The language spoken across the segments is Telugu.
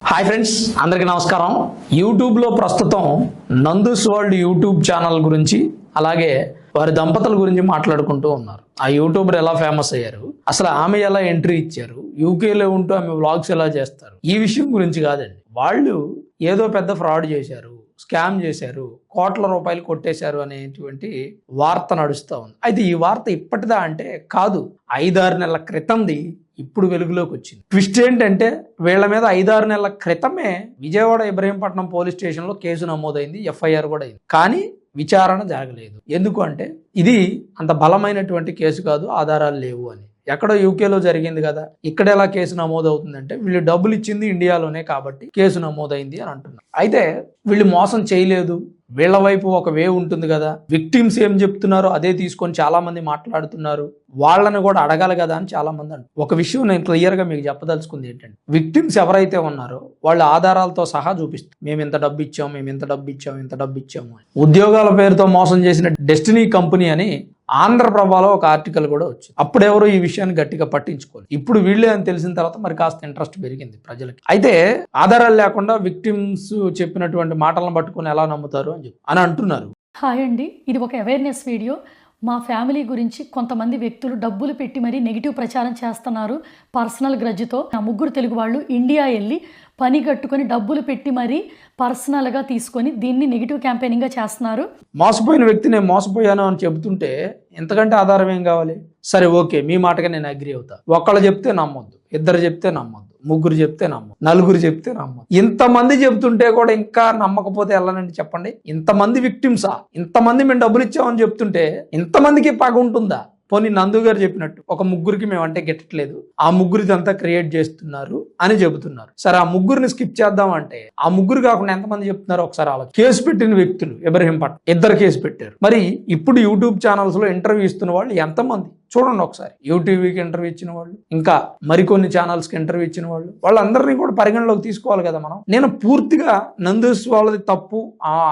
హాయ్ ఫ్రెండ్స్, అందరికీ నమస్కారం. యూట్యూబ్లో ప్రస్తుతం నందూస్ వరల్డ్ యూట్యూబ్ ఛానల్ గురించి అలాగే వారి దంపతుల గురించి మాట్లాడుకుంటూ ఉన్నారు. ఆ యూట్యూబర్ ఎలా ఫేమస్ అయ్యారు, అసలు ఆమె ఎలా ఎంట్రీ ఇచ్చారు, యూకేలో ఉంటూ ఆమె వ్లాగ్స్ ఎలా చేస్తారు, ఈ విషయం గురించి కాదండి. వాళ్ళు ఏదో పెద్ద ఫ్రాడ్ చేశారు, స్కామ్ చేశారు, కోట్ల రూపాయలు కొట్టేశారు అనేటువంటి వార్త నడుస్తూ ఉంది. అయితే ఈ వార్త ఇప్పటిదా అంటే కాదు, 5-6 నెలల క్రితంది ఇప్పుడు వెలుగులోకి వచ్చింది. ట్విస్ట్ ఏంటంటే వీళ్ళ మీద 5-6 నెలల క్రితమే విజయవాడ ఇబ్రహీంపట్నం పోలీస్ స్టేషన్లో కేసు నమోదైంది, ఎఫ్ఐఆర్ కూడా అయింది. కానీ విచారణ జరగలేదు. ఎందుకు అంటే ఇది అంత బలమైనటువంటి కేసు కాదు, ఆధారాలు లేవు అని. ఎక్కడో యూకేలో జరిగింది కదా, ఇక్కడ ఎలా కేసు నమోదవుతుందంటే వీళ్ళు డబ్బులు ఇచ్చింది ఇండియాలోనే కాబట్టి కేసు నమోదైంది అని అంటున్నారు. అయితే వీళ్ళు మోసం చేయలేదు, వీళ్ళ వైపు ఒక వే ఉంటుంది కదా, విక్టిమ్స్ ఏం చెప్తున్నారో అదే తీసుకొని చాలా మంది మాట్లాడుతున్నారు, వాళ్ళని కూడా అడగాలి కదా అని చాలా మంది అంటారు. ఒక విషయం నేను క్లియర్గా మీకు చెప్పదలుచుకుంది ఏంటంటే, విక్టిమ్స్ ఎవరైతే ఉన్నారో వాళ్ళ ఆధారాలతో సహా చూపిస్తారు. మేము ఇంత డబ్బు ఇచ్చాము, మేము ఇంత డబ్బు ఇచ్చాము, ఇంత డబ్బు ఇచ్చాము అని. ఉద్యోగాల పేరుతో మోసం చేసిన డెస్టినీ కంపెనీ అని ఆంధ్రప్రభలో ఒక ఆర్టికల్ కూడా వచ్చింది. అప్పుడెవరో ఈ విషయాన్ని గట్టిగా పట్టించుకోవాలి. ఇప్పుడు వీళ్ళే అని తెలిసిన తర్వాత మరి కాస్త ఇంట్రెస్ట్ పెరిగింది ప్రజలకి. అయితే ఆధారాలు లేకుండా విక్టిమ్స్ చెప్పినటువంటి మాటలను పట్టుకొని ఎలా నమ్ముతారు అని అంటున్నారు. హాయ్ అండి, ఇది ఒక అవేర్నెస్ వీడియో. మా ఫ్యామిలీ గురించి కొంతమంది వ్యక్తులు డబ్బులు పెట్టి మరీ నెగిటివ్ ప్రచారం చేస్తున్నారు పర్సనల్ గ్రడ్జ్తో. ఆ ముగ్గురు తెలుగు వాళ్ళు ఇండియా వెళ్ళి పని కట్టుకొని డబ్బులు పెట్టి మరీ పర్సనల్గా తీసుకొని దీన్ని నెగిటివ్ క్యాంపెయినింగ్గా చేస్తున్నారు. మోసపోయిన వ్యక్తి నేను మోసపోయాను అని చెబుతుంటే ఎంతకంటే ఆధారం ఏం కావాలి? సరే ఓకే, మీ మాటగా నేను అగ్రి అవుతా. ఒకళ్ళు చెప్తే నమ్మొద్దు, ఇద్దరు చెప్తే నమ్మొద్దు, ముగ్గురు చెప్తే నమ్మొద్దు, నలుగురు చెప్తే నమ్మొద్దు. ఇంతమంది చెప్తుంటే కూడా ఇంకా నమ్మకపోతే ఎలానండి చెప్పండి? ఇంతమంది విక్టిమ్సా, ఇంతమంది మేము డబ్బులు ఇచ్చామని చెప్తుంటే ఇంతమందికి పగ ఉంటుందా? పోనీ నందు గారు చెప్పినట్టు ఒక ముగ్గురికి మేమంటే గిట్టట్లేదు, ఆ ముగ్గురిదంతా క్రియేట్ చేస్తున్నారు అని చెబుతున్నారు. సరే, ఆ ముగ్గురిని స్కిప్ చేద్దాం అంటే ఆ ముగ్గురు కాకుండా ఎంతమంది చెప్తున్నారు ఒకసారి ఆలోచన. కేసు పెట్టిన వ్యక్తులు ఇబ్రహీంపట్నం 2 కేసు పెట్టారు. మరి ఇప్పుడు యూట్యూబ్ ఛానల్స్ లో ఇంటర్వ్యూ ఇస్తున్న వాళ్ళు ఎంతమంది చూడండి ఒకసారి. యూటీవీకి ఇంటర్వ్యూ ఇచ్చిన వాళ్ళు, ఇంకా మరికొన్ని ఛానల్స్కి ఇంటర్వ్యూ ఇచ్చిన వాళ్ళు, వాళ్ళందరినీ కూడా పరిగణలోకి తీసుకోవాలి కదా మనం. నేను పూర్తిగా నందూస్ వాళ్ళది తప్పు,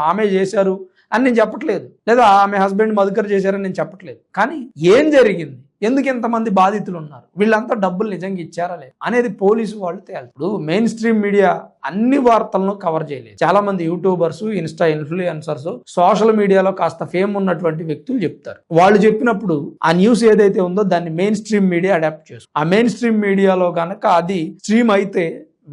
ఆమె చేశారు అని నేను చెప్పట్లేదు, లేదా ఆమె హస్బెండ్ మధుకర్ చేశారని నేను చెప్పట్లేదు. కానీ ఏం జరిగింది, ఎందుకు ఎంతమంది బాధితులు ఉన్నారు, వీళ్ళంతా డబ్బులు నిజంగా ఇచ్చారా లేదు అనేది పోలీసు వాళ్ళు తేలి. ఇప్పుడు మెయిన్ స్ట్రీమ్ మీడియా అన్ని వార్తలను కవర్ చేయలేదు. చాలా మంది యూట్యూబర్స్, ఇన్స్టా ఇన్ఫ్లుయెన్సర్స్, సోషల్ మీడియాలో కాస్త ఫేమ్ ఉన్నటువంటి వ్యక్తులు చెప్తారు. వాళ్ళు చెప్పినప్పుడు ఆ న్యూస్ ఏదైతే ఉందో దాన్ని మెయిన్ స్ట్రీమ్ మీడియా అడాప్ట్ చేస్తుంది. ఆ మెయిన్ స్ట్రీమ్ మీడియాలో కనుక అది స్ట్రీమ్ అయితే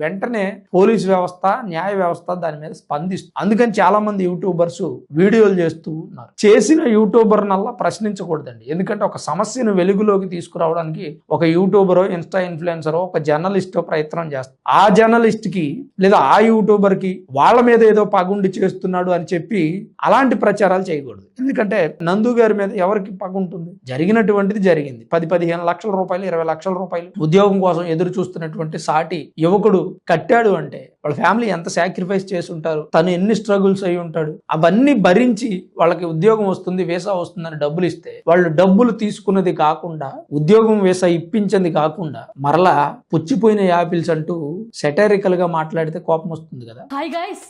వెంటనే పోలీస్ వ్యవస్థ, న్యాయ వ్యవస్థ దాని మీద స్పందిస్తుంది. అందుకని చాలా మంది యూట్యూబర్స్ వీడియోలు చేస్తూ ఉన్నారు. చేసిన యూట్యూబర్ నల్లా ప్రశ్నించకూడదండి. ఎందుకంటే ఒక సమస్యను వెలుగులోకి తీసుకురావడానికి ఒక యూట్యూబరో, ఇన్స్టా ఇన్ఫ్లుయెన్సరో, ఒక జర్నలిస్టో ప్రయత్నం చేస్తారు. ఆ జర్నలిస్ట్ కి లేదా ఆ యూట్యూబర్ కి వాళ్ళ మీద ఏదో పగుండి చేస్తున్నాడు అని చెప్పి అలాంటి ప్రచారాలు చేయకూడదు. ఎందుకంటే నందు గారి మీద ఎవరికి పగుంటుంది? జరిగినటువంటిది జరిగింది. 10-15 లక్షల రూపాయలు, 20 లక్షల రూపాయలు ఉద్యోగం కోసం ఎదురు చూస్తున్నటువంటి సాటి యువకుడు కట్టాడు అంటే వాళ్ళ ఫ్యామిలీ ఎంత సాక్రిఫైస్ చేసి ఉంటారు, తను ఎన్ని స్ట్రగుల్స్ అయి ఉంటాడు. అవన్నీ భరించి వాళ్ళకి ఉద్యోగం వస్తుంది, వీసా వస్తుందని డబ్బులు ఇస్తే వాళ్ళు డబ్బులు తీసుకున్నది కాకుండా, ఉద్యోగం వీసా ఇప్పించింది కాకుండా మరలా పుచ్చిపోయిన యాపిల్స్ అంటూ సెటరికల్ గా మాట్లాడితే కోపం వస్తుంది కదా. హాయ్ గైస్,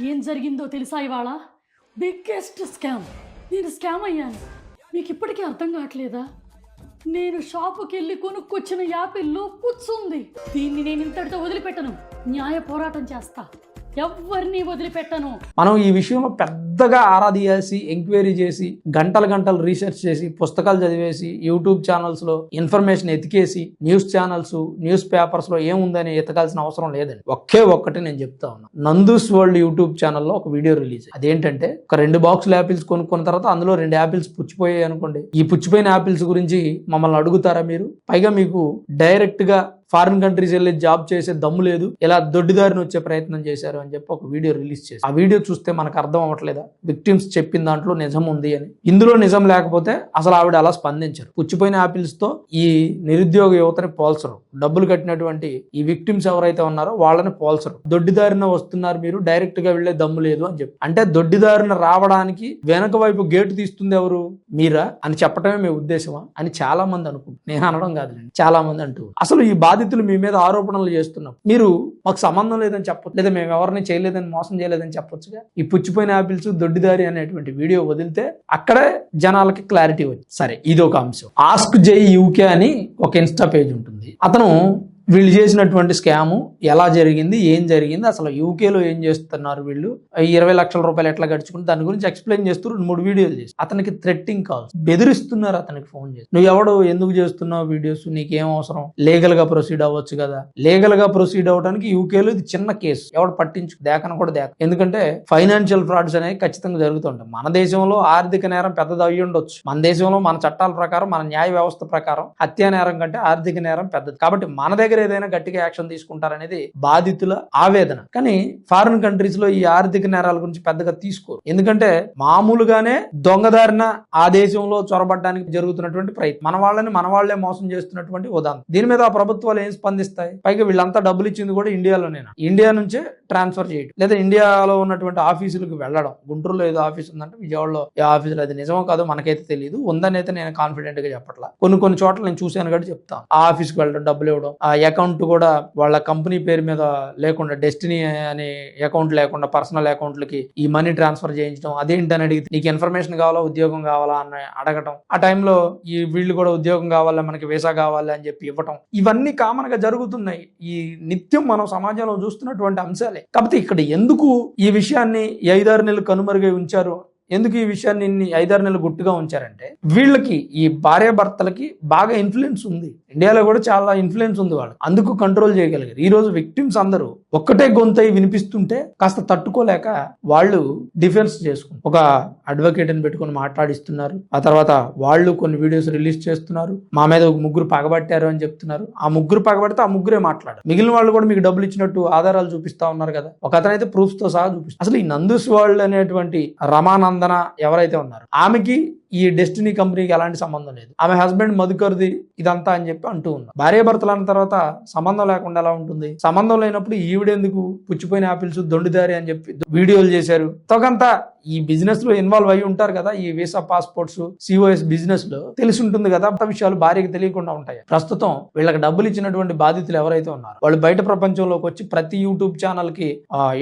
ఏం జరిగిందో తెలుసా? ఇవాళ బిగ్గెస్ట్ స్కామ్. నేను స్కామ్ అయ్యాను. మీకు ఇప్పటికీ అర్థం కావట్లేదా? నేను షాపుకి వెళ్ళి కొనుక్కొచ్చిన యాపిల్లో పుచ్చుంది. దీన్ని నేను ఇంతటితో వదిలిపెట్టను, న్యాయ పోరాటం చేస్తా, ఎవరిని వదిలిపెట్టను. మనం ఈ విషయంలో పెద్దగా ఆరా తీయాల్సి, ఎంక్వైరీ చేసి, గంటలు రీసెర్చ్ చేసి, పుస్తకాలు చదివేసి, యూట్యూబ్ ఛానల్స్ లో ఇన్ఫర్మేషన్ ఎతికేసి, న్యూస్ ఛానల్స్, న్యూస్ పేపర్స్ లో ఏముందని ఎతకాల్సిన అవసరం లేదండి. ఒక్కటి నేను చెప్తా ఉన్నా. నందూస్ వరల్డ్ యూట్యూబ్ ఛానల్లో ఒక వీడియో రిలీజ్. అదేంటంటే, ఒక 2 బాక్సులు యాపిల్స్ కొనుక్కున్న తర్వాత అందులో 2 యాపిల్స్ పుచ్చిపోయాయి అనుకోండి. ఈ పుచ్చిపోయిన యాపిల్స్ గురించి మమ్మల్ని అడుగుతారా మీరు? పైగా మీకు డైరెక్ట్ గా ఫారిన్ కంట్రీస్ వెళ్ళి జాబ్ చేసే దమ్ము లేదు, ఇలా దొడ్డిదారిని వచ్చే ప్రయత్నం చేశారు అని చెప్పి ఒక వీడియో రిలీజ్ చేసి, ఆ వీడియో చూస్తే మనకు అర్థం అవ్వట్లేదా విక్టిమ్స్ చెప్పిన దాంట్లో నిజం ఉంది అని? ఇందులో నిజం లేకపోతే అసలు ఆవిడ అలా స్పందించరు. పుచ్చిపోయిన యాపిల్స్ తో ఈ నిరుద్యోగ యువతని పోల్చరు, డబ్బులు కట్టినటువంటి ఈ విక్టిమ్స్ ఎవరైతే ఉన్నారో వాళ్ళని పోల్చరు. దొడ్డిదారిన వస్తున్నారు మీరు, డైరెక్ట్ గా వెళ్లే దమ్ము లేదు అని చెప్పి. అంటే దొడ్డిదారిన రావడానికి వెనక వైపు గేటు తీస్తుంది ఎవరు? మీరా అని చెప్పటమే మీ ఉద్దేశమా అని చాలా మంది అనుకుంటారు. నేను అనడం కాదులేండి, చాలా మంది అంటూ. అసలు ఈ బాధితులు మీ మీద ఆరోపణలు చేస్తున్నారు, మీరు మాకు సంబంధం లేదని చెప్పొచ్చు, లేదా మేము ఎవరిని చేయలేదని, మోసం చేయలేదని చెప్పొచ్చుగా. ఈ పుచ్చిపోయిన యాపిల్స్, దొడ్డిదారి అనేటువంటి వీడియో వదిలితే అక్కడే జనాలకి క్లారిటీ వచ్చింది. సరే, ఇది ఒక అంశం. ఆస్క్ జై యూకే అని ఒక ఇన్స్టా పేజ్ ఉంటుంది. అతను వీళ్ళు చేసినటువంటి స్కాము ఎలా జరిగింది, ఏం జరిగింది, అసలు యూకేలో ఏం చేస్తున్నారు వీళ్ళు, 20 లక్షల రూపాయలు ఎట్లా గడుచుకుంటే దాని గురించి ఎక్స్ప్లెయిన్ చేస్తూ 3 వీడియోలు చేసి అతనికి థ్రెట్టింగ్ కాల్స్, బెదిరిస్తున్నారు అతనికి ఫోన్ చేసి. నువ్వు ఎవడు, ఎందుకు చేస్తున్నావు వీడియోస్, నీకేం అవసరం, లీగల్ గా ప్రొసీడ్ అవ్వచ్చు కదా. లీగల్ గా ప్రొసీడ్ అవ్వడానికి యూకేలో ఇది చిన్న కేసు, ఎవడు పట్టించు దేకన కూడా దేక. ఎందుకంటే ఫైనాన్షియల్ ఫ్రాడ్స్ అనేవి ఖచ్చితంగా జరుగుతుంటాయి. మన దేశంలో ఆర్థిక నేరం పెద్దది అయ్యి ఉండొచ్చు, మన దేశంలో మన చట్టాల ప్రకారం, మన న్యాయ వ్యవస్థ ప్రకారం హత్యా నేరం కంటే ఆర్థిక నేరం పెద్దది. కాబట్టి మన దగ్గర ఏదైనా గట్టిగా యాక్షన్ తీసుకుంటారనేది బాధితుల ఆవేదన. కానీ ఫారిన్ కంట్రీస్ లో ఈ ఆర్థిక నేరాల గురించి పెద్దగా తీసుకోరు. ఎందుకంటే మామూలుగానే దొంగదారిన ఆ దేశంలో చొరబడ్డానికి జరుగుతున్నటువంటి ప్రయత్నం, మన వాళ్లే మోసం చేస్తున్నటువంటి ఉదాహరణ. దీని మీద ఆ ప్రభుత్వాలు ఏం స్పందిస్తాయి? పైగా వీళ్ళంతా డబ్బులు ఇచ్చింది కూడా ఇండియాలోనేనా, ఇండియా నుంచే ట్రాన్స్ఫర్ చేయడం, లేదా ఇండియాలో ఉన్నటువంటి ఆఫీసులకు వెళ్ళడం. గుంటూరులో ఏదో ఆఫీస్ ఉందంటే విజయవాడలో ఏ ఆఫీసులో, అది నిజమో కాదో మనకైతే తెలియదు, ఉందని అయితే నేను కాన్ఫిడెంట్ గా చెప్పట్లా. కొన్ని చోట్ల నేను చూశాను కాబట్టి చెప్తాను. ఆ ఆఫీస్కి వెళ్ళడం, డబ్బులు ఇవ్వడం, ఆ అకౌంట్ కూడా వాళ్ళ కంపెనీ పేరు మీద లేకుండా, డెస్టినీ అనే అకౌంట్ లేకుండా పర్సనల్ అకౌంట్లకి ఈ మనీ ట్రాన్స్ఫర్ చేయించడం. అదేంటని అడిగితే నీకు ఇన్ఫర్మేషన్ కావాలా, ఉద్యోగం కావాలా అని అడగటం. ఆ టైంలో ఈ వీళ్ళు కూడా ఉద్యోగం కావాలా, మనకి వీసా కావాలి అని చెప్పి ఇవ్వటం. ఇవన్నీ కామన్ గా జరుగుతున్నాయి. ఈ నిత్యం మనం సమాజంలో చూస్తున్నటువంటి అంశాలే. కాకపోతే ఇక్కడ ఎందుకు ఈ విషయాన్ని 5-6 నెలలు కనుమరుగై ఉంచారు, ఎందుకు ఈ విషయాన్ని 5-6 నెలలు గుట్టుగా ఉంచారంటే, వీళ్ళకి ఈ భార్యాభర్తలకి బాగా ఇన్ఫ్లుయెన్స్ ఉంది. ఇండియాలో కూడా చాలా ఇన్ఫ్లుయెన్స్ ఉంది వాళ్ళు, అందుకు కంట్రోల్ చేయగలిగారు. ఈ రోజు విక్టిమ్స్ అందరూ ఒక్కటే గొంతై వినిపిస్తుంటే కాస్త తట్టుకోలేక వాళ్ళు డిఫెన్స్ చేసుకుని ఒక అడ్వకేట్ ని పెట్టుకుని మాట్లాడిస్తున్నారు. ఆ తర్వాత వాళ్ళు కొన్ని వీడియోస్ రిలీజ్ చేస్తున్నారు. మా మీద 3 పగబట్టారు అని చెప్తున్నారు. ఆ 3 పగబడితే ఆ 3 మాట్లాడారు. మిగిలిన వాళ్ళు కూడా మీకు డబ్బులు ఇచ్చినట్టు ఆధారాలు చూపిస్తా ఉన్నారు కదా. ఒక అతనైతే ప్రూఫ్స్ తో సహా చూపిస్తారు. అసలు ఈ నందూస్ వరల్డ్ అనేటువంటి రమానందన ఎవరైతే ఉన్నారో ఆమెకి ఈ డెస్టినీ కంపెనీకి ఎలాంటి సంబంధం లేదు. ఆమె హస్బెండ్ మధుకర్ది ఇదంతా అని చెప్పి అంటూ ఉన్నారు. భార్యాభర్తలు అన్న తర్వాత సంబంధం లేకుండా ఎలా ఉంటుంది? సంబంధం లేనప్పుడు ఈవిడెందుకు పుచ్చిపోయిన ఆపిల్స్ దొండిదారి అని చెప్పి వీడియోలు చేశారు. తొకంతా ఈ బిజినెస్ లో ఇన్వాల్వ్ అయ్యి ఉంటారు కదా, ఈ వీసా పాస్పోర్ట్స్ సిఓఎస్ బిజినెస్ లో తెలిసి ఉంటుంది కదా. అంత విషయాలు భార్యకి తెలియకుండా ఉంటాయి. ప్రస్తుతం వీళ్ళకి డబ్బులు ఇచ్చినటువంటి బాధితులు ఎవరైతే ఉన్నారో వాళ్ళు బయట ప్రపంచంలోకి వచ్చి ప్రతి యూట్యూబ్ ఛానల్ కి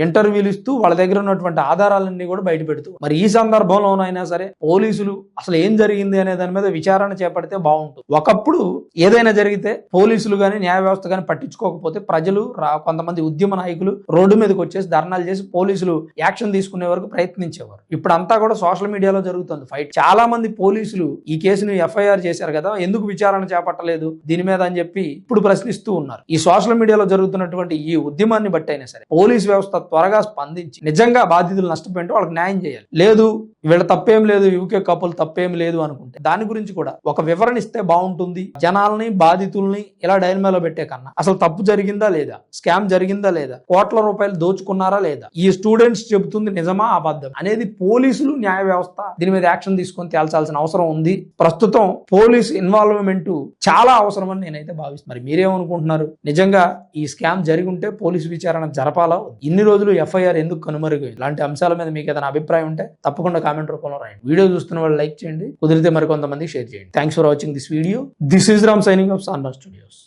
ఇంటర్వ్యూలు ఇస్తూ వాళ్ళ దగ్గర ఉన్నటువంటి ఆధారాలన్నీ కూడా బయట పెడుతూ, మరి ఈ సందర్భంలోనైనా సరే పోలీసులు అసలు ఏం జరిగింది అనే దాని మీద విచారణ చేపడితే బాగుంటుంది. ఒకప్పుడు ఏదైనా జరిగితే పోలీసులు గానీ న్యాయ వ్యవస్థ గానీ పట్టించుకోకపోతే ప్రజలు కొంతమంది ఉద్యమ నాయకులు రోడ్డు మీదకి వచ్చేసి ధర్నాలు చేసి పోలీసులు యాక్షన్ తీసుకునే వరకు ప్రయత్నించేవారు. ఇప్పుడు అంతా కూడా సోషల్ మీడియాలో జరుగుతుంది ఫైట్. చాలా మంది పోలీసులు ఈ కేసును ఎఫ్ఐఆర్ చేశారు కదా, ఎందుకు విచారణ చేపట్టలేదు దీని మీద అని చెప్పి ఇప్పుడు ప్రశ్నిస్తూ ఉన్నారు. ఈ సోషల్ మీడియాలో జరుగుతున్నటువంటి ఈ ఉద్యమాన్ని బట్టి అయినా సరే పోలీస్ వ్యవస్థ త్వరగా స్పందించి నిజంగా బాధితులు నష్టపోయింటే వాళ్ళకి న్యాయం చేయాలి. లేదు వీళ్ళ తప్పేం లేదు, యూకే కపుల్ తప్పేం లేదు అనుకుంటే దాని గురించి కూడా ఒక వివరణ ఇస్తే బాగుంటుంది. జనాల్ని బాధితుల్ని ఇలా డైల్మేలో పెట్టే కన్నా అసలు తప్పు జరిగిందా లేదా, స్కామ్ జరిగిందా లేదా, కోట్ల రూపాయలు దోచుకున్నారా లేదా, ఈ స్టూడెంట్స్ చెబుతుంది నిజమా అబద్ధం అనేది పోలీసులు న్యాయ వ్యవస్థ దీని మీద యాక్షన్ తీసుకొని తేల్చాల్సిన అవసరం ఉంది. ప్రస్తుతం పోలీస్ ఇన్వాల్వ్మెంట్ చాలా అవసరం అని నేనైతే భావిస్తున్నాను. మరి మీరేమనుకుంటున్నారు? నిజంగా ఈ స్కామ్ జరిగి ఉంటే పోలీసు విచారణ జరపాలా? ఇన్ని రోజులు ఎఫ్ఐఆర్ ఎందుకు కనుమరుగైంది? ఇలాంటి అంశాల మీద మీకు ఏదైనా అభిప్రాయం ఉంటే తప్పకుండా కామెంట్ రూపంలో రాయండి. వీడియో చూస్తున్న వాళ్ళు లైక్ చేయండి, కుదిరితే మరికొంతమంది షేర్ చేయండి. Thanks for watching this video. This is Ram signing off సాన్రా స్టూడియోస్.